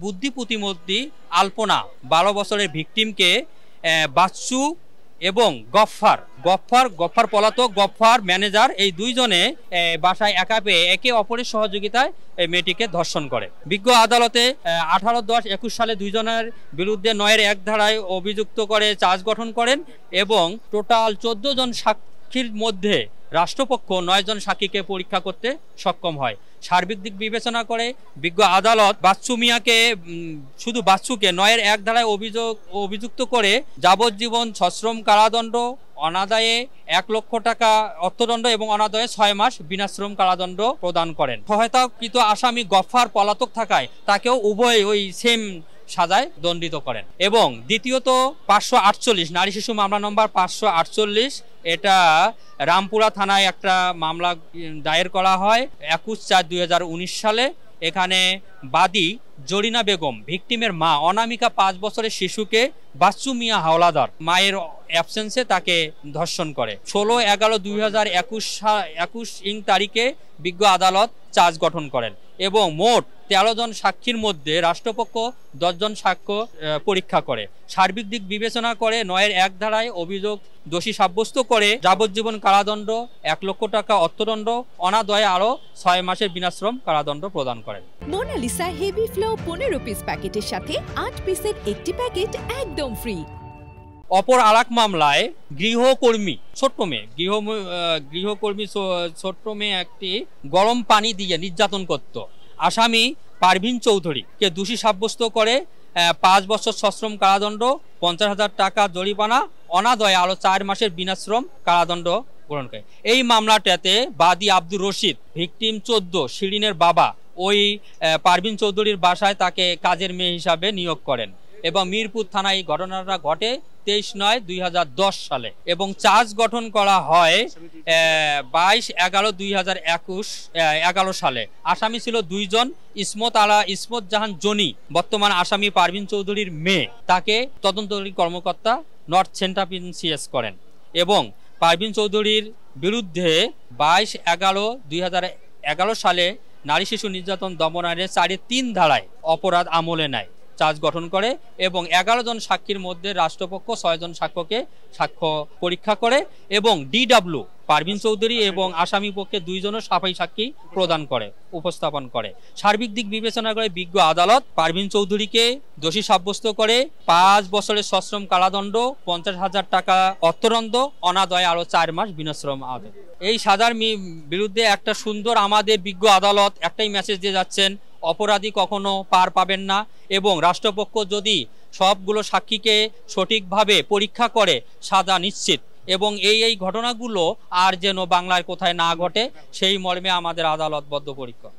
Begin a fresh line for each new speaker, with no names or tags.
বুদ্ধি প্রতিমূর্তি আলপনা 12 বছরের ভিকটিমকে বাচ্চু এবং গফফার পলাতক গফফার ম্যানেজার এই দুইজনে বাসায় একা পেয়ে একে অপরের সহযোগিতায় এই মেয়েটিকে ধর্ষণ করে। বিজ্ঞ আদালতে 18-10-21 সালে দুইজনের বিরুদ্ধে 9-1 ধারায় অভিযুক্ত করে চার্জ গঠন করেন এবং টোটাল 14 জন সাক্ষীর মধ্যে রাষ্ট্রপক্ষ 9 জন সাক্ষীকে পরীক্ষা করতে সক্ষম হয়। সার্বিক দিক বিবেচনা করে বিজ্ঞ আদালত বাচ্চু মিয়াকে শুধু বাচ্চুকে 9-1 ধারায় অভিযুক্ত করে যাবজ্জীবন সশ্রম কারাদণ্ড, অনাদায়ে 1 লক্ষ টাকা অর্থদণ্ড এবং অনাদায়ে 6 মাস বিনাশ্রম কারাদণ্ড প্রদান করেন। সহায়তাকৃত আসামি গফফার পলাতক থাকায় তাকেও উভয় ওই সেম সাজায় দণ্ডিত করেন। এবং দ্বিতীয়ত 548 নারী শিশু মামলা নম্বর 548, এটা রামপুরা থানায় একটা মামলা দায়ের করা হয় 21/4/2019 সালে। এখানে বাদী জরিনা বেগম ভিকটিমের মা অনামিকা 5 বছরের শিশুকে বাচ্চু মিয়া হাওলাদার মায়ের অ্যাবসেন্সে তাকে ধর্ষণ করে। 16/11/2021 তারিখে বিজ্ঞ আদালত চার্জ গঠন করেন এবং মোট 13 জন সাক্ষীর মধ্যে রাষ্ট্রপক্ষ 10 জন সাক্ষ্য পরীক্ষা করে। সার্বিক দিক বিবেচনা করে 9-1 ধারায় অভিযোগ দোষী সাব্যস্ত করে যাবজ্জীবন কারাদণ্ড, 1 লক্ষ টাকা অর্থদণ্ড, অনাদায়ে আরো 6 মাসের বিনাশ্রম কারাদণ্ড প্রদান করেন।
মোনালিসা হেভি ফ্লো 15 পিস প্যাকেটের সাথে 8 পিসের একটি প্যাকেট একদম ফ্রি।
অপর আরেক মামলায় গৃহকর্মী ছোট্ট মেয়ে একটি গরম পানি দিয়ে নির্যাতন করত। আসামি পারভিন চৌধুরীকে দোষী সাব্যস্ত করে 5 বছর সশ্রম কারাদণ্ড, 50,000 টাকা জরিমানা, অনাদায়ে আরো 4 মাসের বিনাশ্রম কারাদণ্ড গ্রহণ করে। এই মামলাটাতে বাদী আব্দুর রশিদ ভিকটিম 14 শিরিনের বাবা ওই পারভিন চৌধুরীর বাসায় তাকে কাজের মেয়ে হিসাবে নিয়োগ করেন এবং মিরপুর থানায় ঘটনাটা ঘটে 23/9/2010 সালে এবং চার্জ গঠন করা হয় 22/11/2011 সালে। আসামি ছিল 2 জন, ইসমত জাহান জনি, বর্তমান আসামি পারভিন চৌধুরীর মেয়ে, তাকে তদন্তকারী কর্মকর্তা নর্থ সেন্ট্রাল সিএস করেন এবং পারভিন চৌধুরীর বিরুদ্ধে 22/11/2011 সালে নারী শিশু নির্যাতন দমন আইনের 4-3 ধারায় অপরাধ আমলে নেয়, চার্জ গঠন করে এবং 11 জন সাক্ষীর মধ্যে রাষ্ট্রপক্ষ 6 জন সাক্ষ্য পরীক্ষা করে এবং ডিডব্লিউ পারভিন চৌধুরী এবং আসামি পক্ষে 2 জনের সাফাই সাক্ষী উপস্থাপন করে। সার্বিক দিক বিবেচনা করে বিজ্ঞ আদালত পারভিন চৌধুরীকে দোষী সাব্যস্ত করে 5 বছরের সশ্রম কারাদণ্ড, 50,000 টাকা অর্থদণ্ড, অনাদায়ে আরো 4 মাস বিনাশ্রম আদেশ। এই সাজার বিরুদ্ধে একটা সুন্দর আমাদের বিজ্ঞ আদালত একটাই মেসেজ দিয়ে যাচ্ছেন, অপরাধী কখনো পার পাবেন না এবং রাষ্ট্রপক্ষ যদি সবগুলো সাক্ষীকে সঠিকভাবে পরীক্ষা করে সাজা নিশ্চিত এবং এই ঘটনাগুলো আর যেন বাংলার কোথায় না ঘটে সেই মর্মে আমাদের আদালত বদ্ধপরিকর।